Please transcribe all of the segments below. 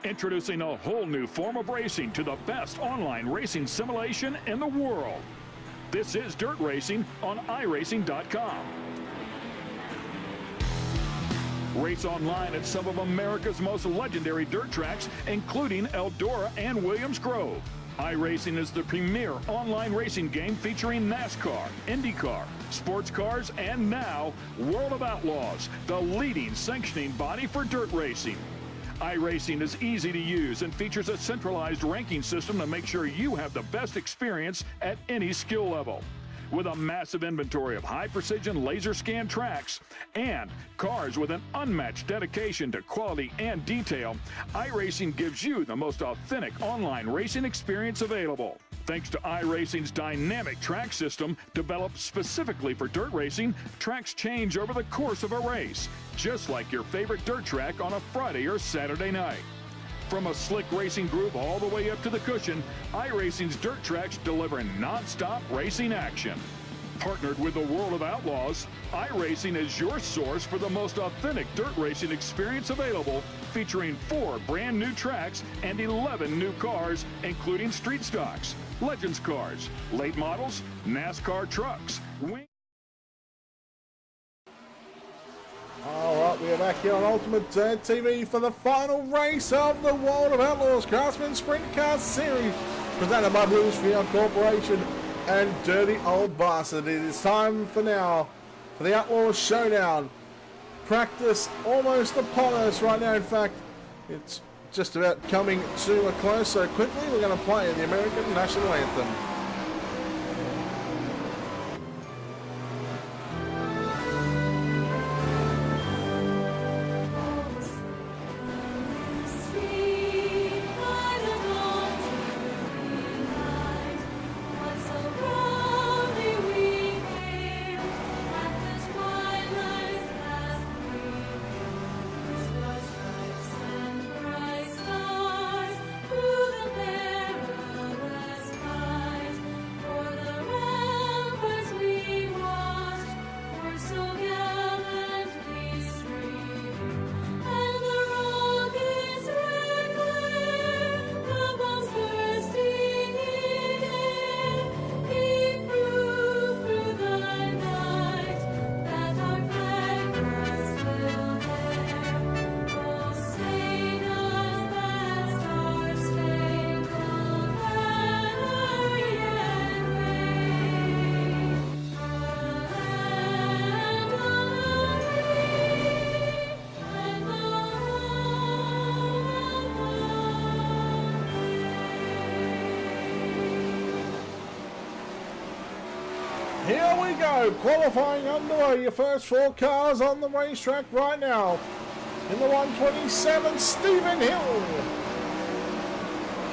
Introducing a whole new form of racing to the best online racing simulation in the world. This is Dirt Racing on iRacing.com. Race online at some of America's most legendary dirt tracks, including Eldora and Williams Grove. iRacing is the premier online racing game featuring NASCAR, IndyCar, sports cars, and now World of Outlaws, the leading sanctioning body for dirt racing. iRacing is easy to use and features a centralized ranking system to make sure you have the best experience at any skill level. With a massive inventory of high-precision laser scan tracks and cars with an unmatched dedication to quality and detail, iRacing gives you the most authentic online racing experience available. Thanks to iRacing's dynamic track system, developed specifically for dirt racing, tracks change over the course of a race, just like your favorite dirt track on a Friday or Saturday night. From a slick racing groove all the way up to the cushion, iRacing's dirt tracks deliver non-stop racing action. Partnered with the World of Outlaws, iRacing is your source for the most authentic dirt racing experience available, featuring 4 brand new tracks and 11 new cars, including street stocks, Legends cars, late models, NASCAR trucks. Alright, we are back here on Ultimate Dirt TV for the final race of the World of Outlaws Craftsman Sprintcar Series, presented by Blues Field Corporation and Dirty Old Bastard. It is time for now for the Outlaws Showdown. Practice almost upon us right now. In fact, it's just about coming to a close, so quickly we're going to play the American National Anthem. Here we go, qualifying underway. Your first 4 cars on the racetrack right now. In the 127, Stephen Hill.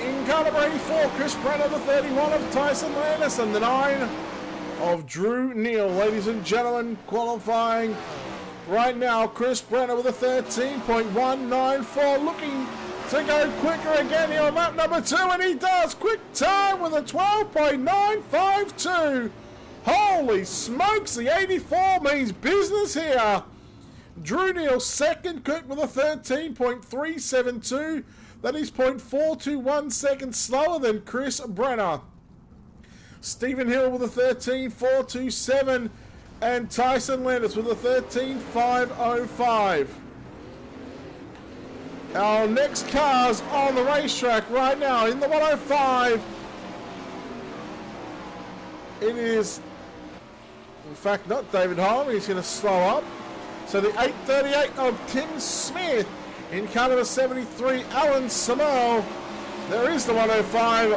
In car number 84, Chris Brenner, the 31 of Tyson Landis, and the 9 of Drew Neal. Ladies and gentlemen, qualifying right now, Chris Brenner with a 13.194, looking to go quicker again here on lap number 2, and he does. Quick time with a 12.952. Holy smokes, the 84 means business here. Drew Neal second, quick with a 13.372. That is 0.421 seconds slower than Chris Brenner. Stephen Hill with a 13.427. And Tyson Landis with a 13.505. Our next cars on the racetrack right now in the 105. It is, in fact, not David Holm. He's going to slow up. So the 838 of Tim Smith. In car number 73, Alan Samel. There is the 105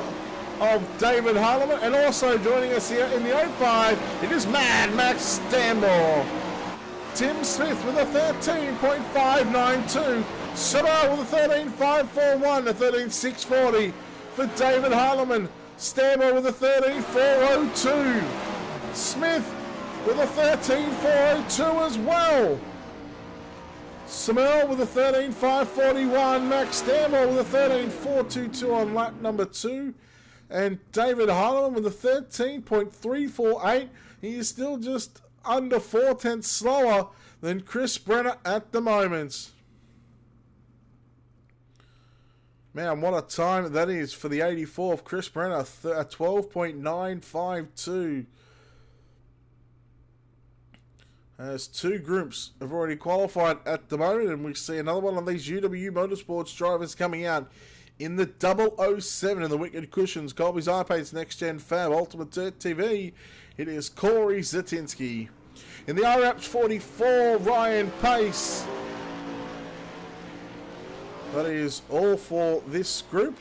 of David Harleman. And also joining us here in the 05, it is Mad Max Stanmore. Tim Smith with a 13.592. Samel with a 13.541, a 13.640 for David Harleman. Stanmore with a 13.402. Smith with a 13.402 as well. Samel with a 13.541. Max Stanmore with a 13.422 on lap number 2. And David Harleman with a 13.348. He is still just under 0.4 slower than Chris Brenner at the moment. Man, what a time that is for the 84 of Chris Brenner. 12.952. As two groups have already qualified at the moment, and we see another one of these UW Motorsports drivers coming out in the 007 in the Wicked Cushions. Colby's iPads Next Gen Fab Ultimate Dirt TV. It is Corey Zatinsky. In the IRAPS 44, Ryan Pace. That is all for this group.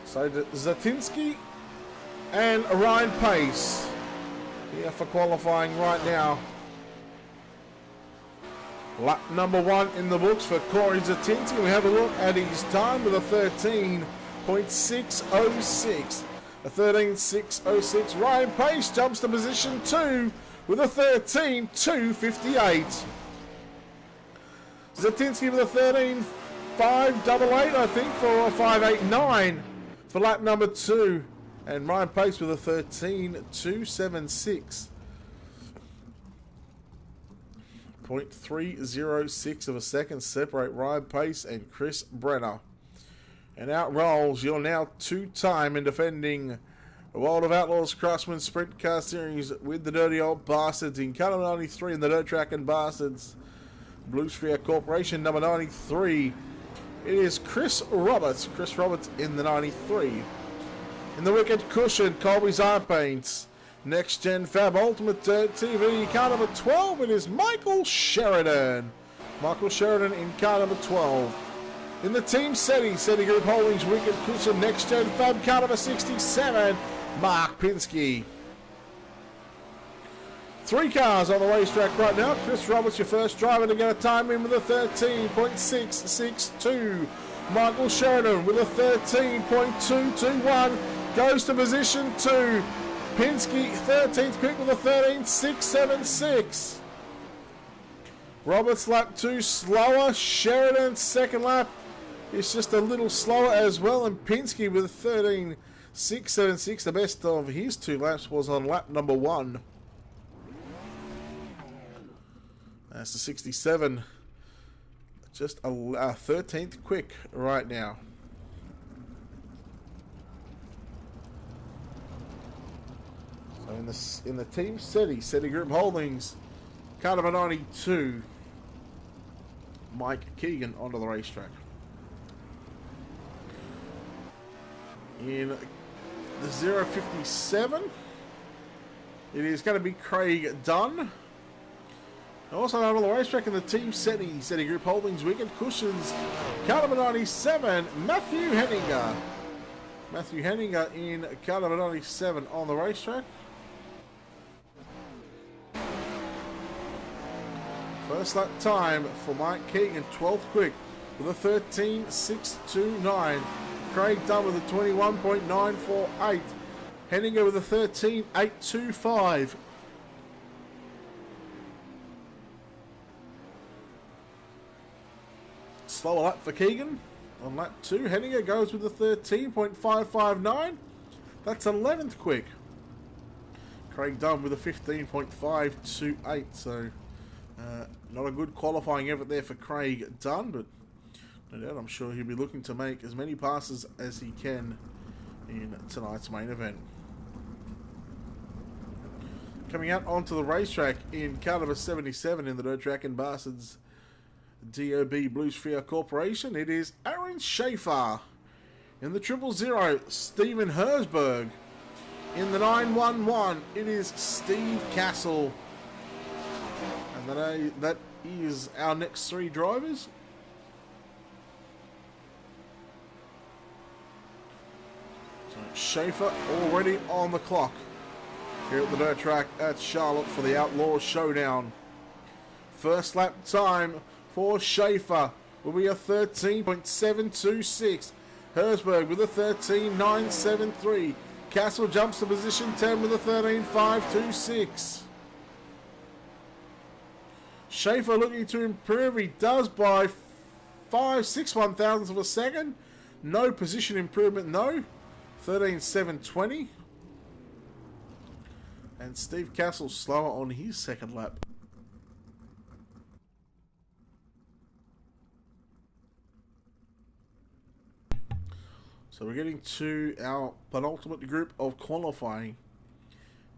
So Zatinsky and Ryan Pace here for qualifying right now. Lap number 1 in the books for Corey Zatinsky. We have a look at his time with a 13.606. A 13.606. Ryan Pace jumps to position 2 with a 13.258. Zatinsky with a 13.588, I think, for a 5.89 for lap number 2. And Ryan Pace with a 13.276. 0.306 of a second separate Ryan Pace and Chris Brenner. And out rolls your now two-time and defending World of Outlaws Craftsman Sprintcar Series with the Dirty Old Bastards in car number 93 in the Dirt Track and Bastards Blue Sphere Corporation number 93. It is Chris Roberts. Chris Roberts in the 93. In the Wicked Cushion, Colby's Art Paints. Next Gen Fab Ultimate Dirt TV, car number 12, it is Michael Sheridan. Michael Sheridan in car number 12. In the Team SETI Group Holdings Wicked Cushion, Next Gen Fab, car number 67, Mark Pinsky. 3 cars on the racetrack right now. Chris Roberts, your first driver to get a time in with a 13.662. Michael Sheridan with a 13.221 goes to position 2. Pinsky 13th quick with a 13.676. Roberts lap 2 slower. Sheridan second lap is just a little slower as well. And Pinsky with a 13.676. The best of his 2 laps was on lap number 1. That's the 67. Just a 13th quick right now. So in the Team SETI Group Holdings, car number 92, Mike Keegan onto the racetrack. In the 057, it is going to be Craig Dunn. Also on the racetrack in the Team SETI Group Holdings Wicked Cushions, car number 97, Matthew Henninger. Matthew Henninger in car number 97 on the racetrack. First lap time for Mike Keegan, 12th quick with a 13.629. Craig Dunn with a 21.948. Henninger with a 13.825. Slower lap for Keegan. On lap 2, Henninger goes with a 13.559. That's 11th quick. Craig Dunn with a 15.528. So not a good qualifying effort there for Craig Dunn, but no doubt I'm sure he'll be looking to make as many passes as he can in tonight's main event. Coming out onto the racetrack in car number 77 in the Dirt Track and Bastards DOB Blue Sphere Corporation, it is Aaron Schaefer. In the 000, Stephen Hersberg. In the 911, it is Steve Castle. And that is our next 3 drivers. So Schaefer already on the clock here at the Dirt Track at Charlotte for the Outlaw Showdown. First lap time for Schaefer will be a 13.726. Hersberg with a 13.973. Castle jumps to position 10 with a 13.526. Schaefer looking to improve. He does by 6/1000ths of a second. No position improvement, no. 13.720. And Steve Castle slower on his second lap. So we're getting to our penultimate group of qualifying.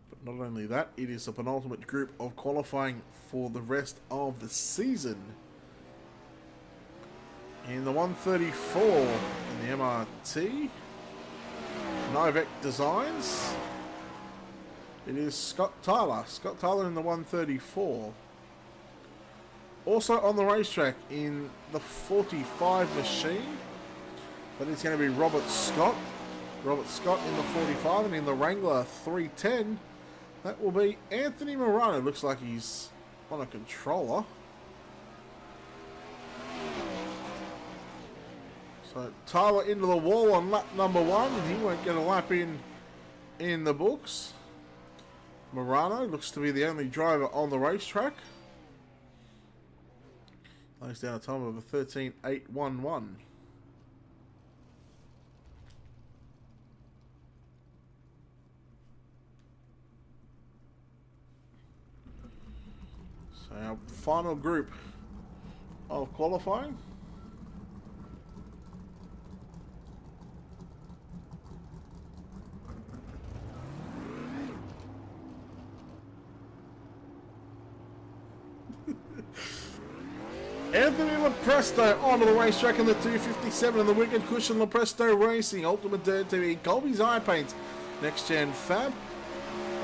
But not only that, it is a penultimate group of qualifying for the rest of the season. In the 134 in the MRT, Novak Designs, it is Scott Tyler. Scott Tyler in the 134. Also on the racetrack in the 45 machine, but it's going to be Robert Scott. Robert Scott in the 45, and in the Wrangler 310, that will be Anthony Morano. Looks like he's on a controller. So Tyler into the wall on lap number 1, and he won't get a lap in the books. Morano looks to be the only driver on the racetrack. Lays down a time of a 13.811. So our final group of qualifying. Anthony Lepresto onto the racetrack in the 257 and the Wicked Cushion Lepresto Racing, Ultimate Dirt TV, Colby's Eye Paint, Next Gen Fab.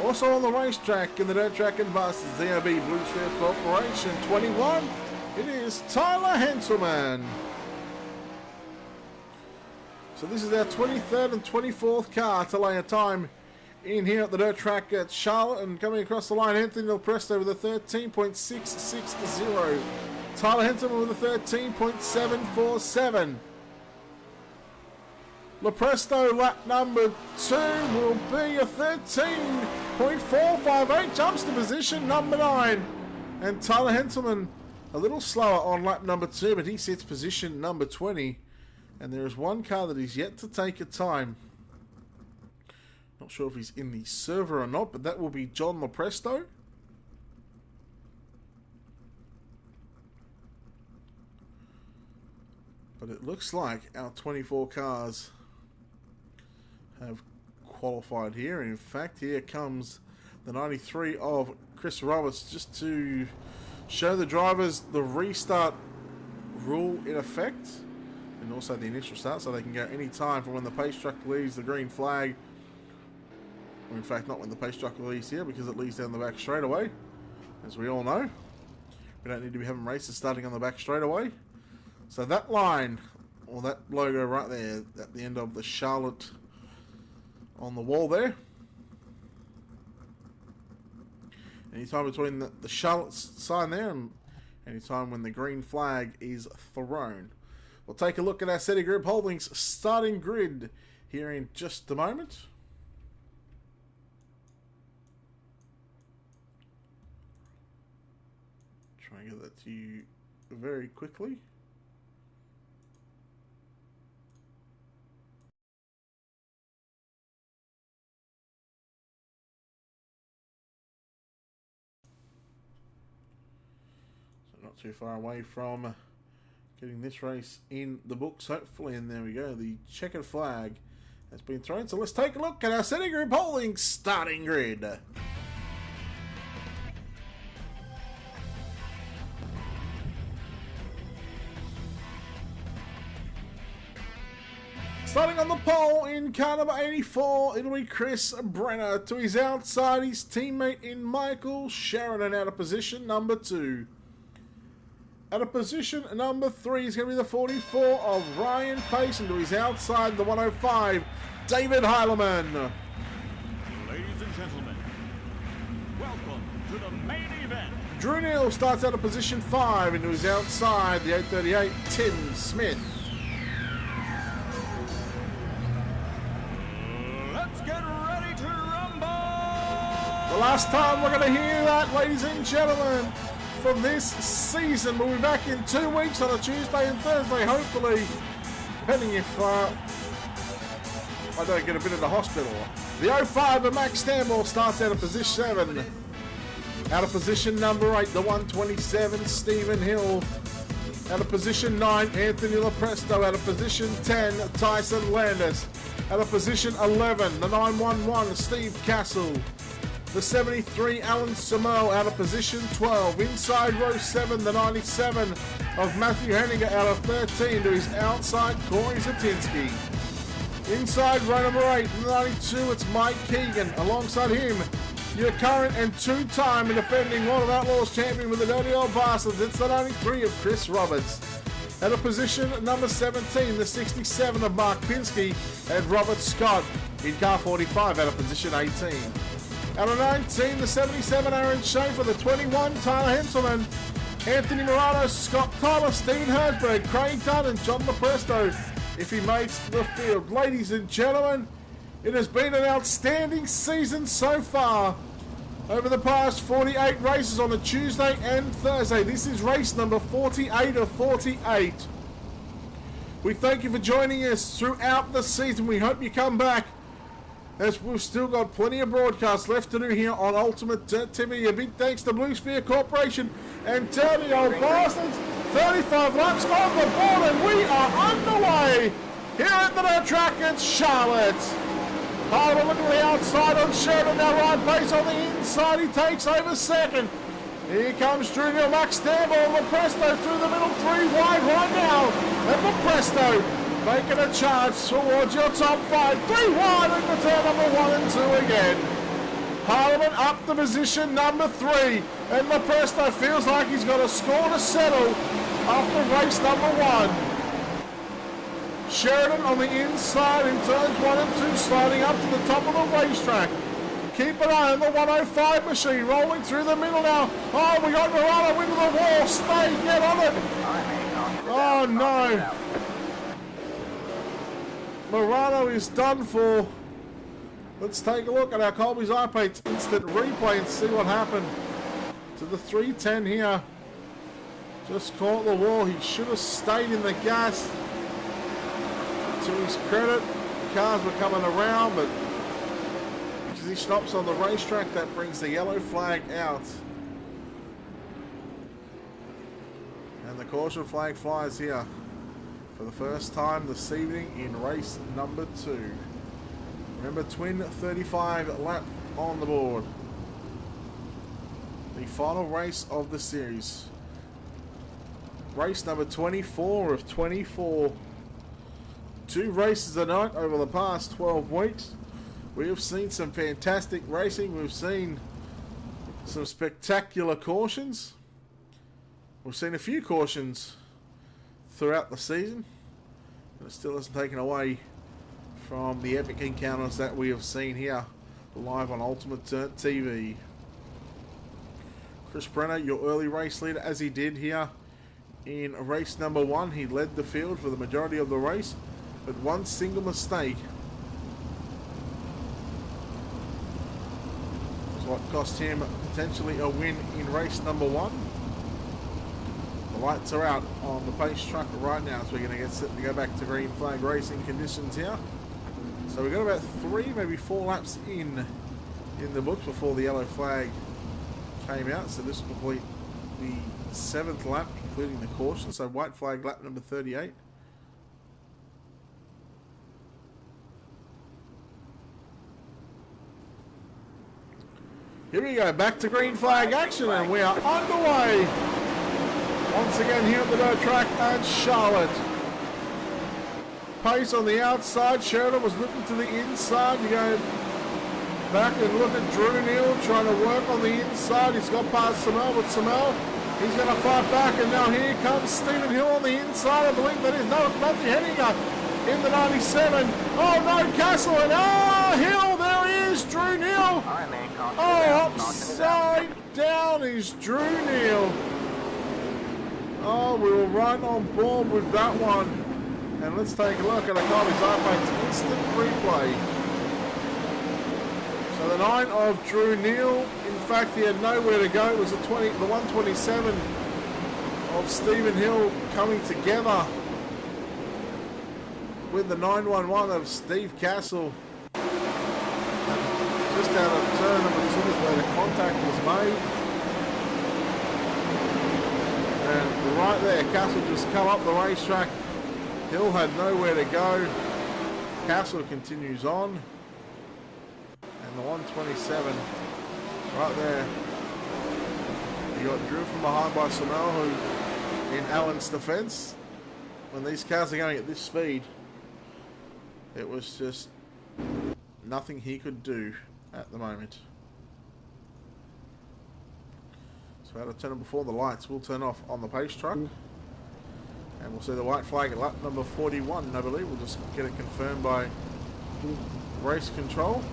Also on the racetrack in the Dirt Track and Bus, ZOB Blue Sphere Corporation 21, it is Tyler Henselman. So this is our 23rd and 24th car to lay a time in here at the Dirt Track at Charlotte, and coming across the line, Anthony Lepresto with a 13.660. Tyler Henselman with a 13.747. Lepresto lap number 2 will be a 13.458. Jumps to position number 9. And Tyler Henselman a little slower on lap number 2, but he sits position number 20. And there is one car that is yet to take a time. Not sure if he's in the server or not, but that will be John Lepresto. But it looks like our 24 cars have qualified here. In fact, here comes the 93 of Chris Roberts, just to show the drivers the restart rule in effect, and also the initial start, so they can go any time from when the pace truck leaves the green flag, or in fact not when the pace truck leaves here, because it leaves down the back straightaway, as we all know. We don't need to be having races starting on the back straightaway. So that line, or that logo right there at the end of the Charlotte on the wall there. Any time between the Charlotte sign there and any time when the green flag is thrown. We'll take a look at our SETI Group Holdings starting grid here in just a moment. Try and get that to you very quickly. Not too far away from getting this race in the books, hopefully, and there we go. The checkered flag has been thrown. So let's take a look at our SETI Group Holdings starting grid. Starting on the pole in car number 84, it'll be Chris Brenner. To his outside, his teammate in Michael Sheridan out of position number 2. At a position number 3 is going to be the 44 of Ryan Pace, and to his outside, the 105, David Heilemann. Ladies and gentlemen, welcome to the main event. Drew Neal starts out of position 5, and to his outside, the 838, Tim Smith. Let's get ready to rumble! The last time we're going to hear that, ladies and gentlemen, from this season. We'll be back in 2 weeks on a Tuesday and Thursday, hopefully, depending if I don't get a bit of the hospital. The 05 of Max Stanmore starts out of position 7. Out of position number 8, the 127, Stephen Hill. Out of position 9, Anthony Lopresto. Out of position 10, Tyson Landis. Out of position 11, the 911, Steve Castle. The 73, Alan Samuel. Out of position 12. Inside row 7, the 97 of Matthew Henniger. Out of 13 to his outside, Corey Zatinsky. Inside row number 8, the 92, it's Mike Keegan. Alongside him, your current and two-time and defending World of Outlaws champion with the Dirty Old Bastards, it's the 93 of Chris Roberts. At a position number 17, the 67 of Mark Pinsky and Robert Scott in car 45 out of position 18. Out of 19, the 77 Aaron Schaefer, the 21 Tyler Henselman, Anthony Morano, Scott Tyler, Stephen Herzberg, Craig Dunn and John Lopresto if he makes the field. Ladies and gentlemen, it has been an outstanding season so far. Over the past 48 races on a Tuesday and Thursday. This is race number 48 of 48. We thank you for joining us throughout the season. We hope you come back, as we've still got plenty of broadcasts left to do here on Ultimate Dirt TV. A big thanks to Blue Sphere Corporation and Dirty Old Bastards. 35 laps on the board and we are underway here at the dirt track at Charlotte. Harder looking to the outside on Sheridan, now right base on the inside, he takes over second. Here comes Junior Max Stamble, Lopresto through the middle, 3 wide right now. And Lopresto making a charge towards your top 5, 3 wide into turn number 1 and 2 again. Parliament up to position number 3, and Lopresto feels like he's got a score to settle after race number 1. Sheridan on the inside in turns 1 and 2, sliding up to the top of the racetrack. Keep an eye on the 105 machine, rolling through the middle now. Oh, we got Morano into the wall. Stay, get on it. Oh, no. Morano is done for. Let's take a look at our Colby's iPads instant replay and see what happened to the 310 here. Just caught the wall. He should have stayed in the gas. To his credit, the cars were coming around, but because he stops on the racetrack, that brings the yellow flag out. And the caution flag flies here for the first time this evening in race number 2. Remember, twin 35 lap on the board. The final race of the series. Race number 24 of 24. 2 races a night over the past 12 weeks. We have seen some fantastic racing. We've seen some spectacular cautions. We've seen a few cautions throughout the season. But it still hasn't taken away from the epic encounters that we have seen here live on Ultimate Dirt TV. Chris Brenner, your early race leader, as he did here in race number 1. He led the field for the majority of the race. But one single mistake is what cost him potentially a win in race number 1. The lights are out on the pace truck right now, so we're going to get set to go back to green flag racing conditions here. So we've got about 3, maybe 4 laps in the books before the yellow flag came out. So this will complete the 7th lap, including the caution. So white flag lap number 38. Here we go, back to green flag action, and we are underway once again here at the dirt track at Charlotte. Pace on the outside. Sheridan was looking to the inside. You go back and look at Drew Neal trying to work on the inside. He's got past Samel, but Samel, he's going to fight back, and now here comes Stephen Hill on the inside. I believe that is, no, it's Matthew Henniger in the 97. Oh no, Castle, and Hill, there he is, Drew Neal. Oh, upside down is Drew Neal. Oh, we were right on board with that one. And let's take a look at a Colby's iPads instant replay. So the 9 of Drew Neal, in fact, he had nowhere to go. It was the 127 of Stephen Hill coming together with the 911 of Steve Castle. Just out of turn number 2 is where the contact was made. And right there, Castle just come up the racetrack. Hill had nowhere to go. Castle continues on. And the 127, right there. You got Drew from behind by Samel, who, in Allen's defence, when these cars are going at this speed, it was just nothing he could do at the moment. So out of turn before, the lights will turn off on the pace truck. And we'll see the white flag at lap number 41, I believe. We'll just get it confirmed by race control.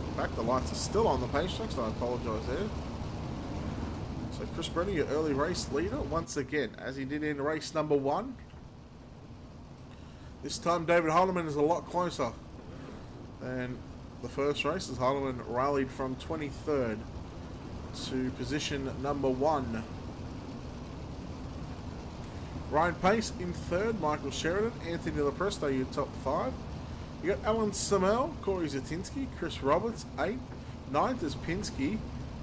In fact, the lights are still on the pace truck, so I apologise there. So Chris Brenner, your early race leader, once again, as he did in race number 1. This time David Heilemann is a lot closer than the first race, as Heilemann rallied from 23rd to position number 1. Ryan Pace in 3rd, Michael Sheridan, Anthony Lepresto, your top 5. You got Alan Samel, Corey Zatinsky, Chris Roberts, 8th. 9th is Pinsky,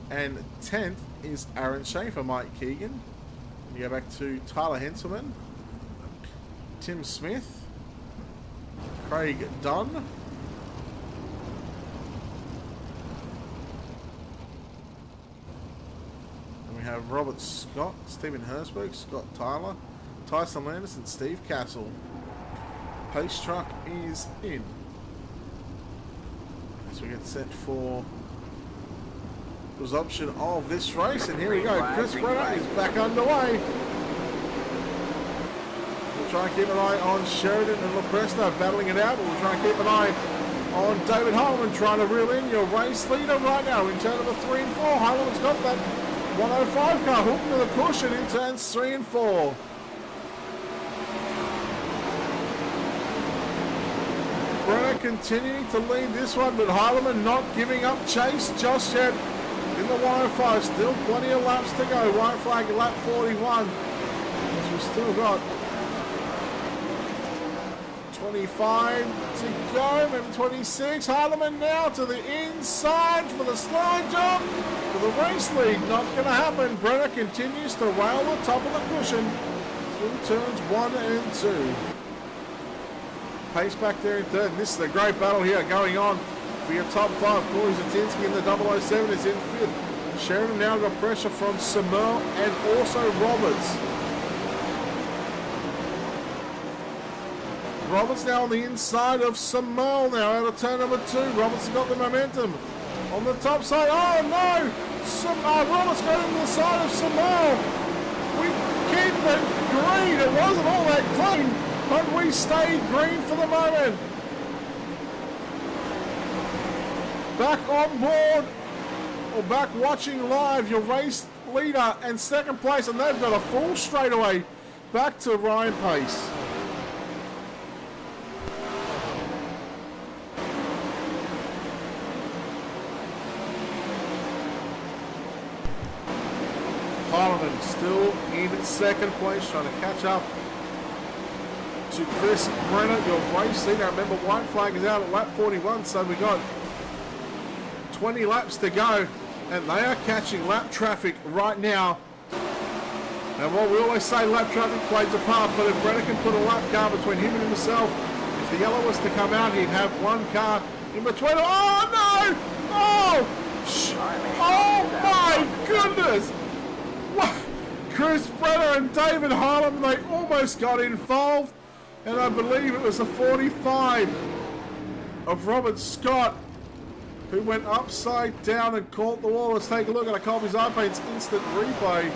and 10th is Aaron Schaefer, Mike Keegan. And you go back to Tyler Henselman, Tim Smith, Craig Dunn, and we have Robert Scott, Stephen Hersberg, Scott Tyler, Tyson Landis, and Steve Castle. Pace truck is in. As we get set for resumption of this race, and here we go. Chris Brenner is back underway. We'll try and keep an eye on Sheridan and Lepresto battling it out, but we'll try and keep an eye on David Heilemann trying to reel in your race leader right now in turn number 3 and 4. Heilemann's got that 105 car hooked to the cushion in turns 3 and 4. Brenner continuing to lead this one, but Heilemann not giving up chase just yet in the 105. Still plenty of laps to go. White flag at lap 41. As we've still got 25 to go, maybe 26. Heilemann now to the inside for the slide jump. For the race lead, not going to happen. Brenner continues to rail the top of the cushion through turns 1 and 2. Pace back there in 3rd. This is a great battle here going on for your top 5. Corey Zatinsky in the 007 is in 5th. Sheridan now got pressure from Samel and also Roberts. Roberts now on the inside of Samel now out of turn number 2. Roberts has got the momentum on the top side. Oh no! Roberts got into the side of Samel. We keep it green. It wasn't all that clean, but we stayed green for the moment. Back on board, or back watching live, your race leader and 2nd place, and they've got a full straightaway back to Ryan Pace. Heilemann still in 2nd place, trying to catch up to Chris Brenner, your race leader. Remember, white flag is out at lap 41, so we got 20 laps to go, and they are catching lap traffic right now. And what we always say, lap traffic plays a part, but if Brenner can put a lap car between him and himself, if the yellow was to come out, he'd have one car in between. Oh no! Oh my goodness! What? Chris Brenner and David Heilemann, they almost got involved. And I believe it was a 45 of Robert Scott who went upside down and caught the wall. Let's take a look at a Colby's iPaint's instant replay.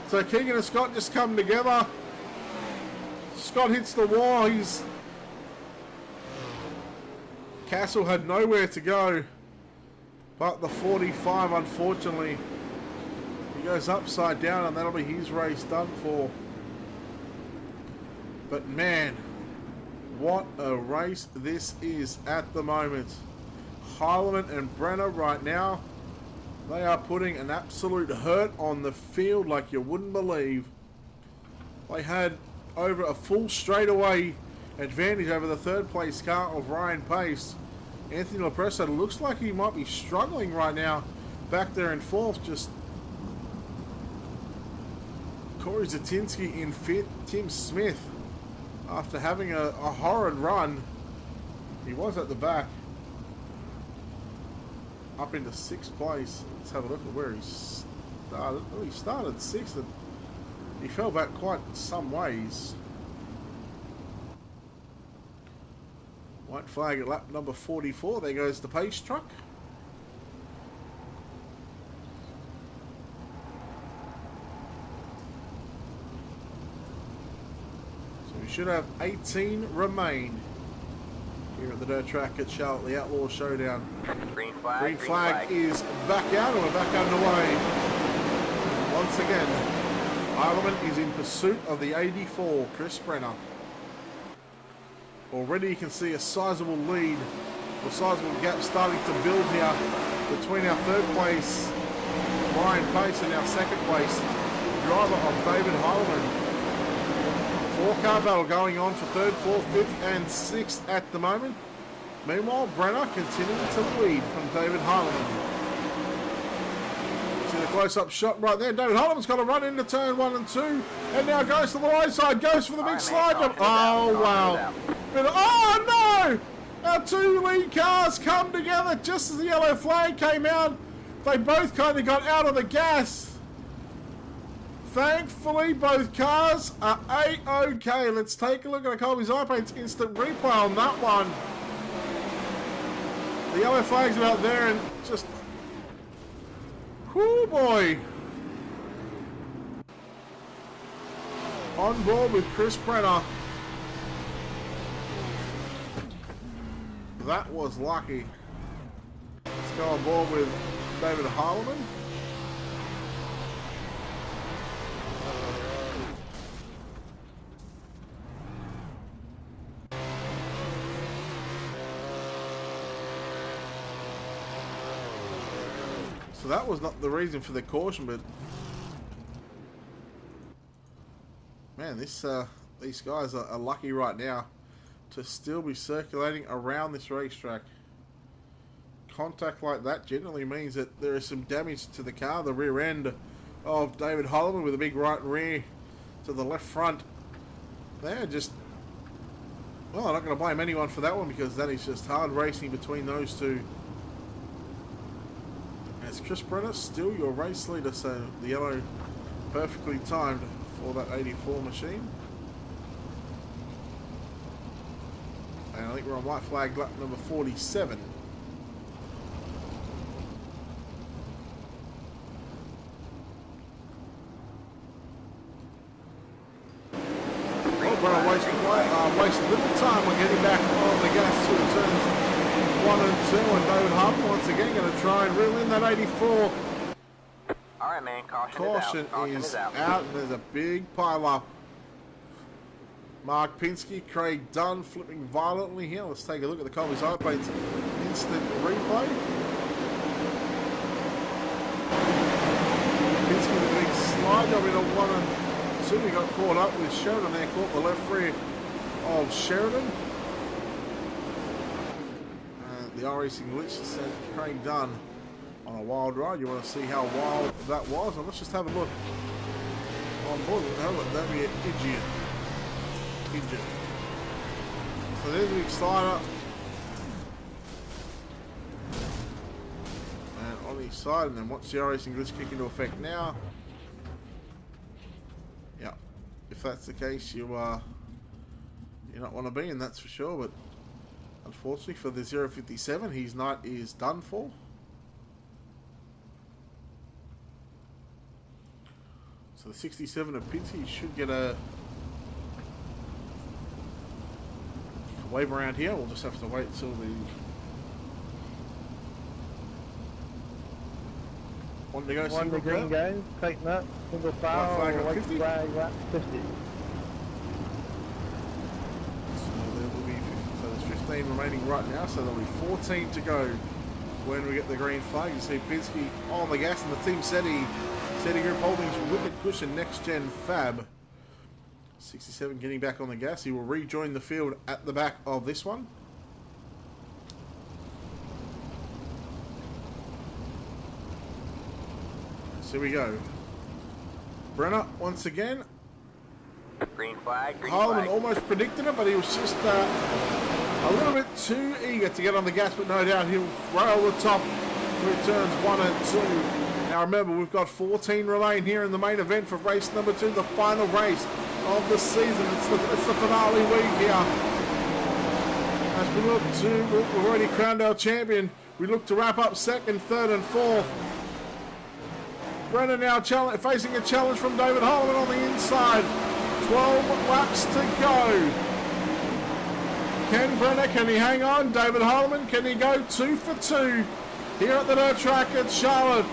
So Keegan and Scott just come together. Scott hits the wall. Castle had nowhere to go, but the 45, unfortunately, he goes upside down, and that'll be his race done for. But man, what a race this is at the moment. Heilemann and Brenner right now, they are putting an absolute hurt on the field like you wouldn't believe. They had over a full straightaway advantage over the third place car of Ryan Pace. Anthony Lopresso looks like he might be struggling right now back there in fourth. Just Corey Zatinsky in fifth. Tim Smith, after having a horrid run, he was at the back, up into sixth place. Let's have a look at where he started. Well, he started sixth and he fell back quite some ways. White flag at lap number 44. There goes the pace truck. So we should have 18 remain here at the dirt track at Charlotte, the Outlaw Showdown. Green flag. Green flag is back out and we're back underway. Once again, Heilemann is in pursuit of the 84, Chris Brenner. Already you can see a sizable lead, a sizable gap starting to build here between our third place Ryan Pace and our second place driver of David Heilemann. Four-car battle going on for third, fourth, fifth and sixth at the moment. Meanwhile, Brenner continuing to lead from David Heilemann. See the close-up shot right there. David Heilemann's got to run into turn 1 and 2 and now goes to the right side, goes for the big slide jump. Oh, wow. Oh, no! Our two lead cars come together just as the yellow flag came out. They both kind of got out of the gas. Thankfully, both cars are A-OK. Let's take a look at a Colby's iPaint's instant replay on that one. The yellow flag's about there and just... whoo boy. On board with Chris Brenner. That was lucky. Let's go on board with David Heilemann. So that was not the reason for the caution, but man, these guys are lucky right now to still be circulating around this racetrack. Contact like that generally means that there is some damage to the car. The rear end of David Heilemann with a big right rear to the left front. They're just, well, I'm not going to blame anyone for that one because that is just hard racing between those two. As Chris Brenner still your race leader, so the yellow perfectly timed for that 84 machine. And I think we're on white flag lap number 47. Wasting little time. We're getting back on the gas to turns 1 and 2, and David Heilemann once again going to try and reel in that 84. All right, man. Caution is out, and there's a big pile up. Mark Pinsky, Craig Dunn flipping violently here. Let's take a look at the Colby's iPaint's instant replay. Pinsky with a big slide job into 1 and 2. He got caught up with Sheridan there, caught the left rear of Sheridan. The iRacing Glitch sent Craig Dunn on a wild ride. You want to see how wild that was? And let's just have a look on board. That'd be an idiot. So there's a big slider. And on each side, and then watch the iRacing Glitch kick into effect now. Yeah, if that's the case, you not want to be in, that's for sure. But unfortunately for the 057, his night is done for. So the 67 of Pinsky should get a wave around here. We'll just have to wait till the one to go. One to green go, tighten up, single file, white flag, lap 50. So there's 15 remaining right now, so there'll be 14 to go when we get the green flag. You see Pinsky on the gas, and the Team SETI Group Holdings Whippet Cushion Next Gen Fab 67 getting back on the gas. He will rejoin the field at the back of this one. So here we go. Brenner once again. Green flag, green Harleman flag. almost predicted it, but he was just a little bit too eager to get on the gas, but no doubt he'll rail the top through turns 1 and 2. Now remember, we've got 14 remain here in the main event for race number 2, the final race of the season. It's the finale week here. As we look to, we've already crowned our champion. We look to wrap up 2nd, 3rd and 4th. Brenner now facing a challenge from David Harleman on the inside. 12 laps to go. Ken Brenner, can he hang on? David Harleman, can he go 2 for 2 here at the dirt track at Charlotte?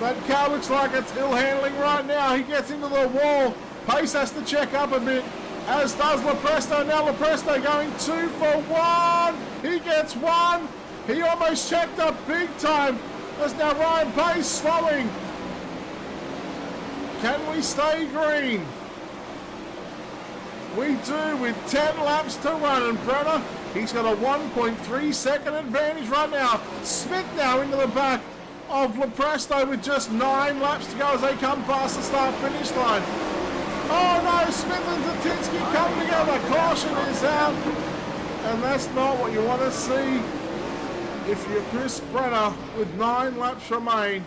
That car looks like it's ill handling right now. He gets into the wall. Pace has to check up a bit, as does Lepresto. Now Lepresto going 2 for 1. He gets 1. He almost checked up big time. There's now Ryan Pace slowing. Can we stay green? We do, with 10 laps to run, and Brenner, he's got a 1.3 second advantage right now. Smith now into the back of Lepresto with just 9 laps to go as they come past the start-finish line. Oh no, Smith and Zatinsky come together. Caution is out, and that's not what you want to see if you're Chris Brenner with 9 laps remain.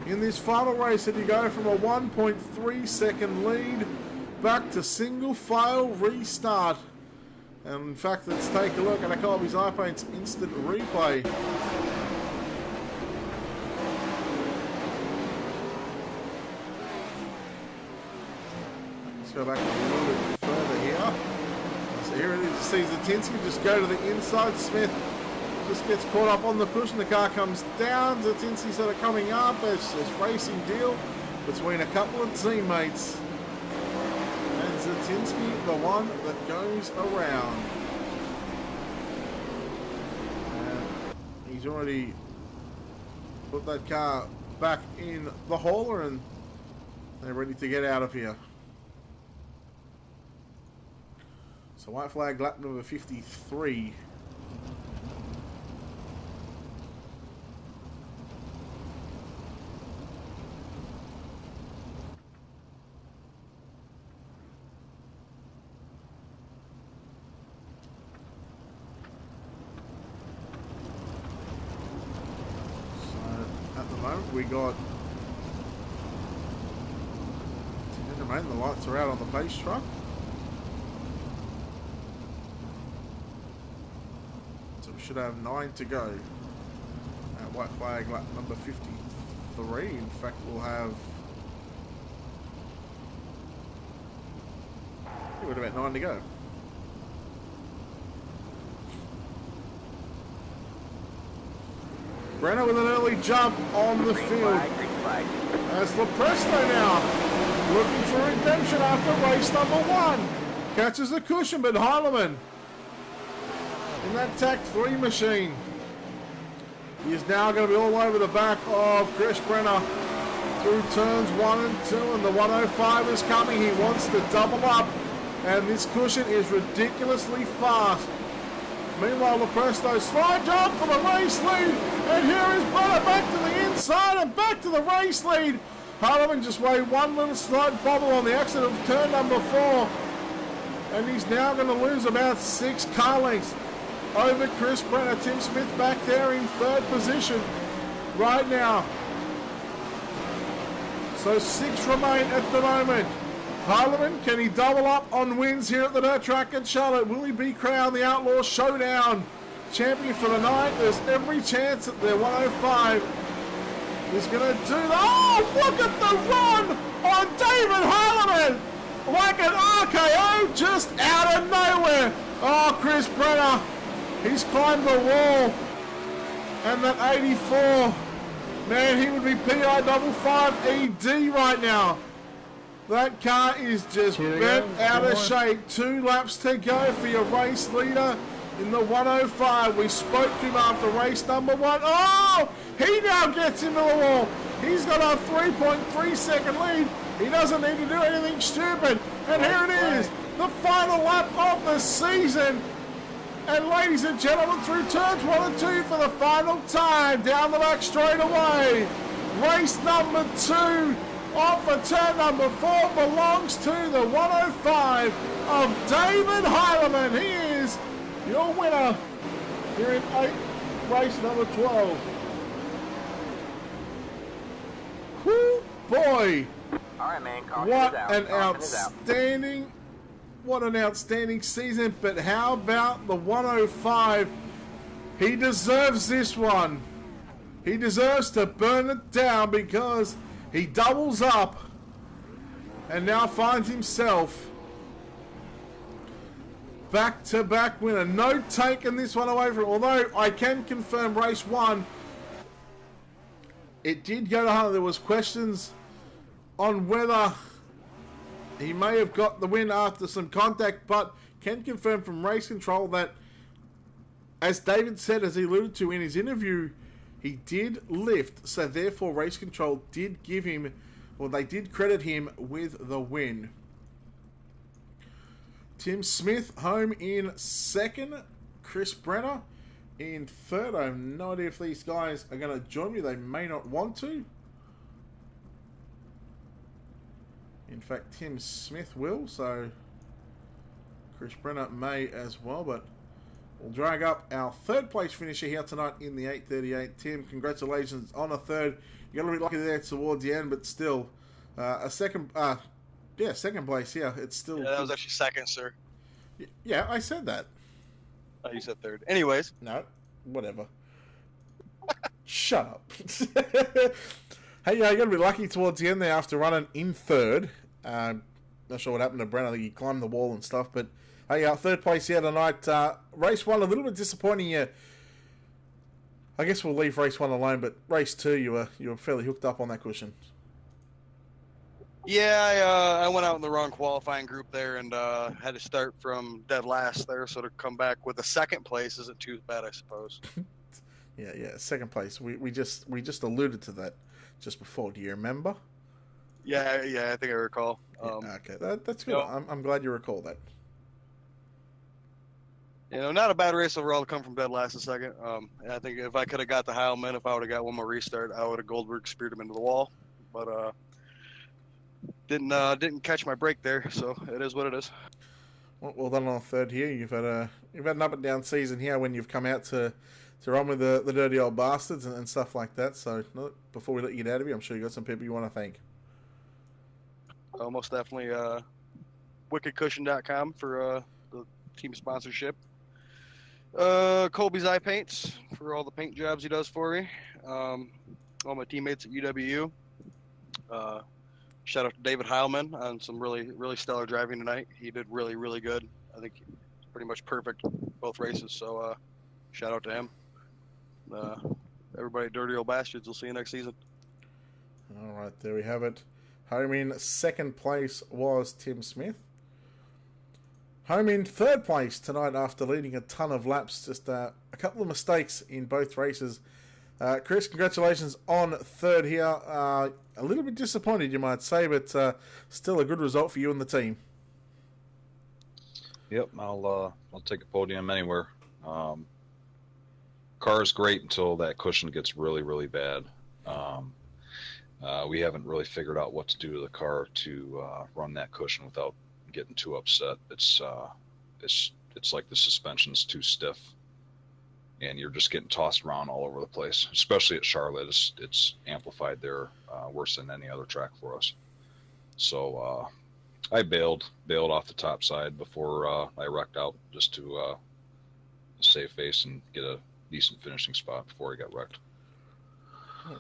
In this final race, that you go from a 1.3 second lead back to single file restart. And in fact, let's take a look at a couple of his iPaint's instant replay. Let's go back a little bit further here. So here it is. You see Zatinsky just go to the inside. Smith just gets caught up on the cushion. The car comes down. Zatinsky sort of coming up. It's this racing deal between a couple of teammates. And Zatinsky, the one that goes around. And he's already put that car back in the hauler, and they're ready to get out of here. So white flag lap number 53. We got the lights are out on the pace truck. So we should have 9 to go. White flag lap number 53. In fact, we'll have about 9 to go. Brenner with an early jump on the field. As Lepresto now looking for redemption after race number 1. Catches the cushion, but Heilemann in that TAC 3 machine. He is now going to be all over the back of Chris Brenner through turns 1 and 2, and the 105 is coming. He wants to double up, and this cushion is ridiculously fast. Meanwhile, Lepresto slide jump for the race lead, and here is Brenner back to the inside and back to the race lead. Heilemann just weighed one little slight bobble on the exit of turn number 4, and he's now going to lose about 6 car lengths over Chris Brenner. Tim Smith back there in 3rd position right now. So 6 remain at the moment. Heilemann, can he double up on wins here at the dirt track at Charlotte? Will he be crowned the Outlaw Showdown champion for the night? There's every chance that their 105 is going to do that. Oh, look at the run on David Heilemann! Like an RKO just out of nowhere. Oh, Chris Brenner, he's climbed the wall. And that 84, man, he would be PI55ED right now. That car is just bent out of shape. 2 laps to go for your race leader in the 105. We spoke to him after race number 1. Oh, he now gets into the wall. He's got a 3.3 second lead He doesn't need to do anything stupid. And here it is, the final lap of the season. And ladies and gentlemen, through turns 1 and 2 for the final time, down the back straight away. Race number 2 off for turn number 4 belongs to the 105 of David Heilemann. He is your winner here in race number 12. Whoo, boy. All right, man. What an outstanding season. But how about the 105? He deserves this one. He deserves to burn it down because he doubles up and now finds himself back-to-back winner. No taking this one away from him. Although I can confirm race 1, it did go to Hunter. There was questions on whether he may have got the win after some contact, but can confirm from race control that, as David said, as he alluded to in his interview, he did lift, so therefore race control did give him, well, they did credit him with the win. Tim Smith home in second, Chris Brenner in third. I have no idea if these guys are going to join me. They may not want to. In fact, Tim Smith will, so Chris Brenner may as well, but we'll drag up our third place finisher here tonight in the 838. Tim, congratulations on a third. You got a bit lucky there towards the end, but still second place. Yeah, it's still. Yeah, that was actually second, sir. Yeah, I said that. Oh, you said third. Anyways. No, whatever. Shut up. Hey, you got to be lucky towards the end there after running in third. Not sure what happened to Brenner. I think he climbed the wall and stuff. But hey, third place here tonight. Race 1, a little bit disappointing. I guess we'll leave race 1 alone. But race 2, you were fairly hooked up on that cushion. Yeah, I went out in the wrong qualifying group there and had to start from dead last there. So to come back with a second place isn't too bad, I suppose. Yeah, second place. We just alluded to that just before. Do you remember? Yeah, I think I recall. Okay, that's good. I'm glad you recall that. Not a bad race overall to come from dead last a second. I think if I could have got the Heilman, if I would have got one more restart, I would have Goldberg speared him into the wall. But didn't catch my break there, so it is what it is. Well done on third here. You've had an up and down season here when you've come out to run with the dirty old bastards and stuff like that. So before we let you get out of here, I'm sure you got some people you want to thank. Most definitely wickedcushion.com for the team sponsorship. Colby's Eye Paints for all the paint jobs he does for me. All my teammates at UWU. Shout out to David Heilmann on some really, really stellar driving tonight. He did really, really good. I think he was pretty much perfect both races. So shout out to him. Everybody, dirty old bastards. We'll see you next season. All right, there we have it. Home in second place was Tim Smith. Home in third place tonight after leading a ton of laps. Just a couple of mistakes in both races. Chris, congratulations on third here. A little bit disappointed, you might say, but still a good result for you and the team. Yep, I'll take a podium anywhere. Car's great until that cushion gets really, really bad. We haven't really figured out what to do to the car to run that cushion without getting too upset. It's like the suspension's too stiff, and you're just getting tossed around all over the place. Especially at Charlotte, it's amplified there worse than any other track for us. So I bailed off the top side before I wrecked out, just to save face and get a decent finishing spot before I got wrecked.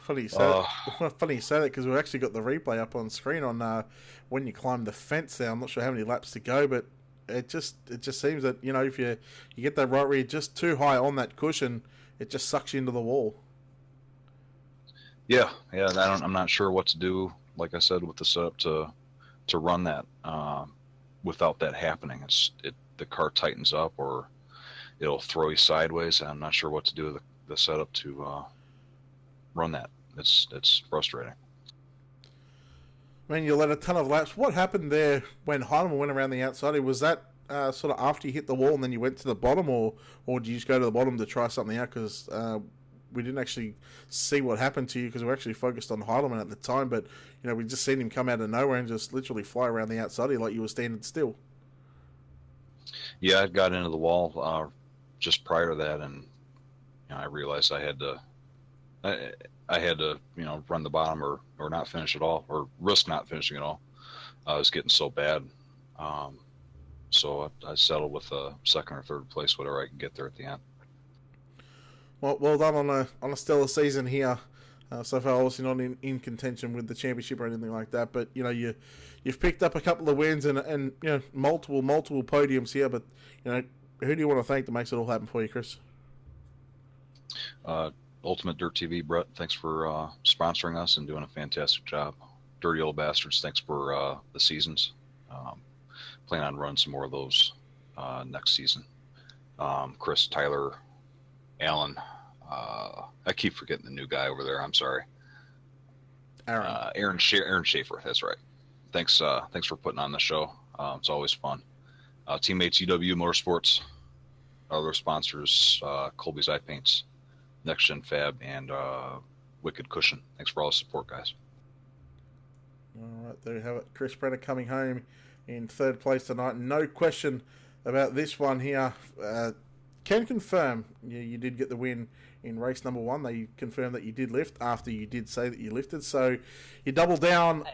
Funny you say that because we've actually got the replay up on screen on when you climb the fence there. I'm not sure how many laps to go, but it just seems that if you get that right where you're just too high on that cushion, it just sucks you into the wall. Yeah. I'm not sure what to do. Like I said, with the setup to run that without that happening. The car tightens up or it'll throw you sideways. I'm not sure what to do with the setup to run that. It's frustrating. I mean, you led a ton of laps. What happened there when Heinemann went around the outside? Was that sort of after you hit the wall and then you went to the bottom, or did you just go to the bottom to try something out? Because we didn't actually see what happened to you because we were actually focused on Heinemann at the time. But, you know, we just seen him come out of nowhere and just literally fly around the outside of you like you were standing still. Yeah, I got into the wall just prior to that, and you know, I realized I had to, you know, run the bottom or not finish at all, or risk not finishing at all. I was getting so bad, so I settled with a second or third place, whatever I can get there at the end. Well done on a stellar season here. So far, obviously not in contention with the championship or anything like that, but you know you've picked up a couple of wins and you know multiple podiums here. But you know, who do you want to thank that makes it all happen for you, Chris? Ultimate Dirt TV, Brett, thanks for sponsoring us and doing a fantastic job. Dirty Old Bastards, thanks for the seasons. Plan on running some more of those next season. Chris, Tyler, Alan, I keep forgetting the new guy over there. I'm sorry. Aaron Schaefer. That's right. Thanks for putting on the show. It's always fun. Teammates UW Motorsports, other sponsors, Colby's Eye Paints, Next Gen Fab, and Wicked Cushion. Thanks for all the support, guys. All right, there you have it. Chris Brenner coming home in third place tonight. No question about this one here. Can confirm you did get the win in race number 1. They confirmed that you did lift after you did say that you lifted. So you double down.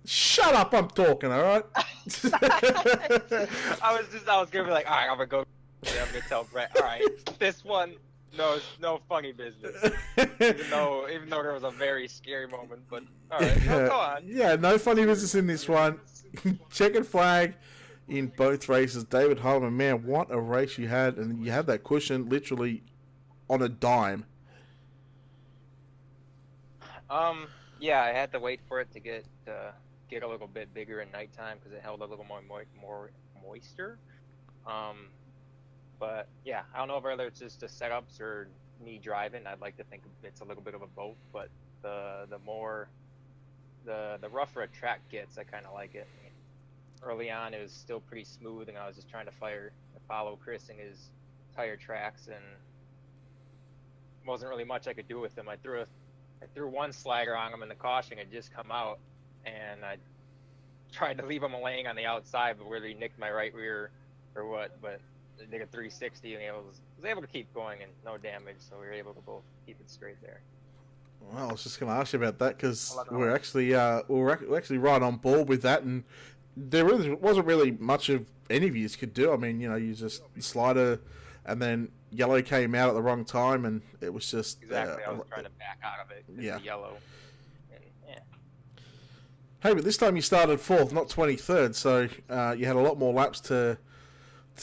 Shut up, I'm talking, all right? I was gonna be like, all right, I'm gonna tell Brett, all right, this one, no funny business. even though there was a very scary moment, but all right, no, go on. Yeah, no funny business in this one. Checkered flag in both races. David Heinemann, man, what a race you had, and you had that cushion literally on a dime. Yeah, I had to wait for it to get a little bit bigger at nighttime because it held a little more moisture. But yeah, I don't know whether it's just the setups or me driving. I'd like to think it's a little bit of a both, but the rougher a track gets, I kind of like it. Early on, it was still pretty smooth, and I was just trying to follow Chris in his tire tracks, and wasn't really much I could do with him. I threw one slagger on him in the caution, had just come out, and I tried to leave him laying on the outside, but whether he nicked my right rear or what, but I did a 360, and he was able to keep going and no damage, so we were able to both keep it straight there. Well, I was just going to ask you about that because we're actually right on board with that, and there really wasn't really much of any of you could do. I mean, you know, you just slider, and then yellow came out at the wrong time, and it was just exactly. I was trying to back out of it. Yeah, yellow. And, yeah. Hey, but this time you started 4th, not 23rd, so you had a lot more laps to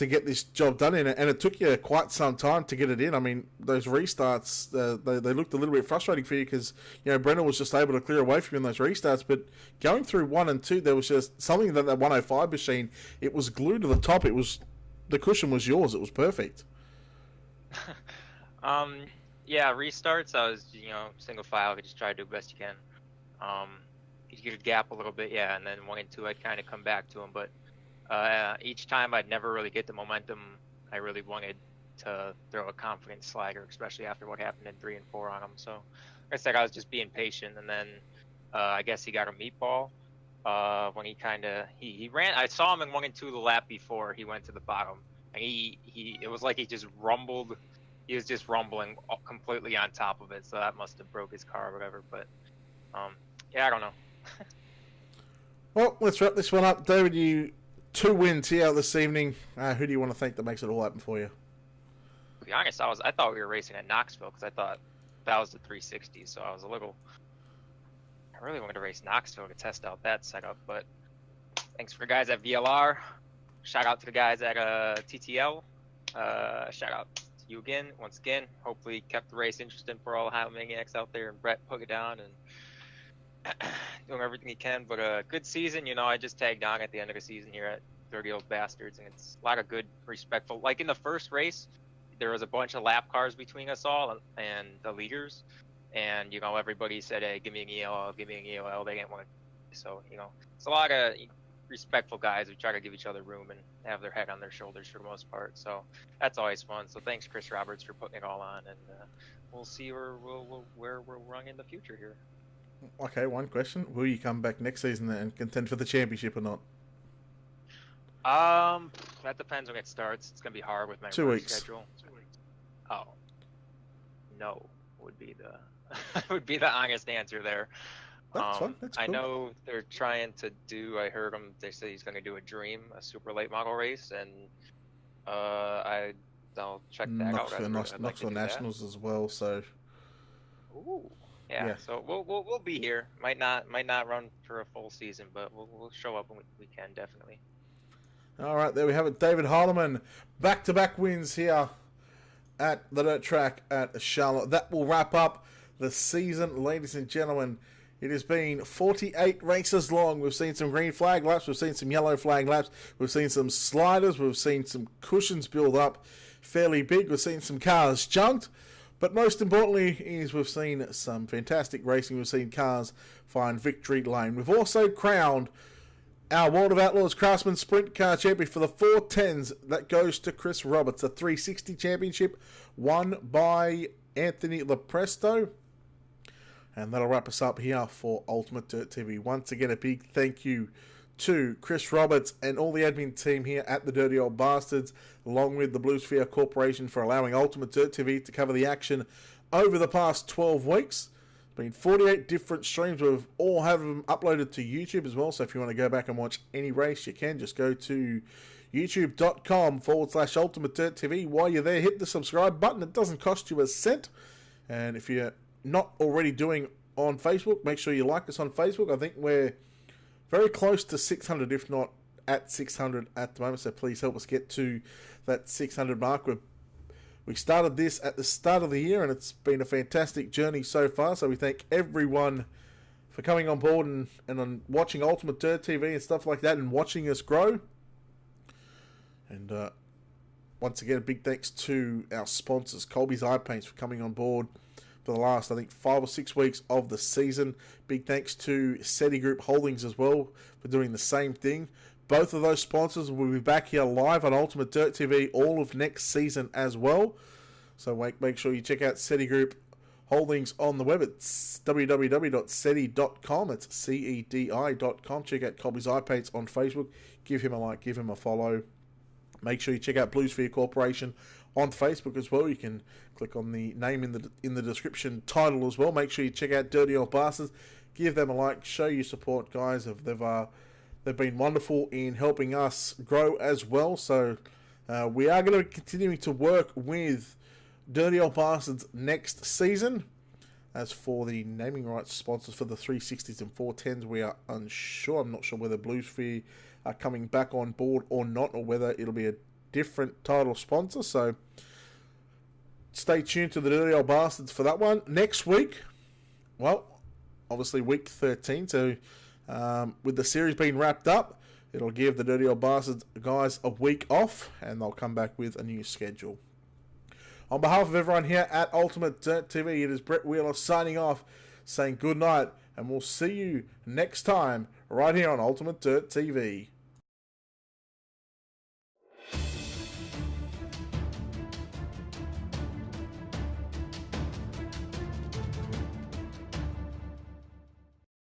get this job done in it, and it took you quite some time to get it in. I mean, those restarts, they looked a little bit frustrating for you because, you know, Brennan was just able to clear away from you in those restarts, but going through 1 and 2, there was just something that 105 machine, it was glued to the top. The cushion was yours. It was perfect. Yeah, restarts, I was, you know, single file, I just try to do the best you can. You could gap a little bit, yeah, and then 1 and 2, I'd kind of come back to them, but each time I'd never really get the momentum I really wanted to throw a confident slagger, especially after what happened in 3 and 4 on him. So like I said, I was just being patient, and then I guess he got a meatball when he ran. I saw him in 1 and 2 the lap before he went to the bottom, and it was like he just rumbled. He was just rumbling completely on top of it, so that must have broke his car or whatever. But yeah, I don't know. Well, let's wrap this one up. David, you 2 wins here this evening. Who do you want to thank that makes it all happen for you? To be honest, I thought we were racing at Knoxville because I thought that was the 360, so I really wanted to race Knoxville to test out that setup. But thanks for the guys at VLR. Shout out to the guys at TTL. Shout out to you again, once again. Hopefully kept the race interesting for all the Highway Maniacs out there, and Brett put it down and doing everything he can. But a good season, you know. I just tagged on at the end of the season here at Dirty Old Bastards, and it's a lot of good, respectful. Like in the first race, there was a bunch of lap cars between us all and the leaders, and everybody said, "Hey, give me an ELL, give me an ELL." They didn't want to, so it's a lot of respectful guys who try to give each other room and have their head on their shoulders for the most part. So that's always fun. So thanks, Chris Roberts, for putting it all on, and we'll see where we're running in the future here. Okay, one question: will you come back next season and contend for the championship or not? That depends when it starts. It's gonna be hard with my 2 work weeks. schedule. Oh, no would be the would be the honest answer there. That's fine. That's cool. I know they're trying to do. I heard him. They say he's gonna do a super late model race, and I'll check that out. Knoxville Nationals as well. So. Ooh. Yeah, so we'll be here. Might not run for a full season, but we'll show up when we can, definitely. All right, there we have it. David Heilemann, back-to-back wins here at the dirt track at Charlotte. That will wrap up the season, ladies and gentlemen. It has been 48 races long. We've seen some green flag laps. We've seen some yellow flag laps. We've seen some sliders. We've seen some cushions build up fairly big. We've seen some cars junked. But most importantly is we've seen some fantastic racing. We've seen cars find victory lane. We've also crowned our World of Outlaws Craftsman Sprint Car Champion for the 410s. That goes to Chris Roberts. The 360 Championship won by Anthony Lepresto. And that'll wrap us up here for Ultimate Dirt TV. Once again, a big thank you to Chris Roberts and all the admin team here at the Dirty Old Bastards, along with the Blue Sphere Corporation, for allowing Ultimate Dirt TV to cover the action over the past 12 weeks. It's been 48 different streams. We've all have them uploaded to YouTube as well, so if you want to go back and watch any race, you can. Just go to youtube.com/Ultimate Dirt TV. While you're there, hit the subscribe button. It doesn't cost you a cent. And if you're not already doing on Facebook, make sure you like us on Facebook. I think we're very close to 600, if not at 600 at the moment. So please help us get to that 600 mark. We started this at the start of the year, and it's been a fantastic journey so far. So we thank everyone for coming on board and on watching Ultimate Dirt TV and stuff like that, and watching us grow. And once again, a big thanks to our sponsors, Colby's Eye Paints, for coming on board for the last, I think, 5 or 6 weeks of the season. Big thanks to SETI Group Holdings as well for doing the same thing. Both of those sponsors will be back here live on Ultimate Dirt TV all of next season as well. So make sure you check out SETI Group Holdings on the web. It's www.seti.com. It's CEDI.com. Check out Colby's Eye Paints on Facebook. Give him a like, give him a follow. Make sure you check out Blue Sphere Corporation on Facebook as well. You can click on the name in the description title as well. Make sure you check out Dirty Old Bastards. Give them a like. Show your support, guys. They've been wonderful in helping us grow as well. So we are going to be continuing to work with Dirty Old Bastards next season. As for the naming rights sponsors for the 360s and 410s, we are unsure. I'm not sure whether Blue Sphere are coming back on board or not, or whether it'll be a different title sponsor. So stay tuned to the Dirty Old Bastards for that one. Next week, well, obviously week 13, so with the series being wrapped up, it'll give the Dirty Old Bastards guys a week off, and they'll come back with a new schedule. On behalf of everyone here at Ultimate Dirt TV, it is Brett Wheeler signing off, saying good night, and we'll see you next time right here on Ultimate Dirt TV.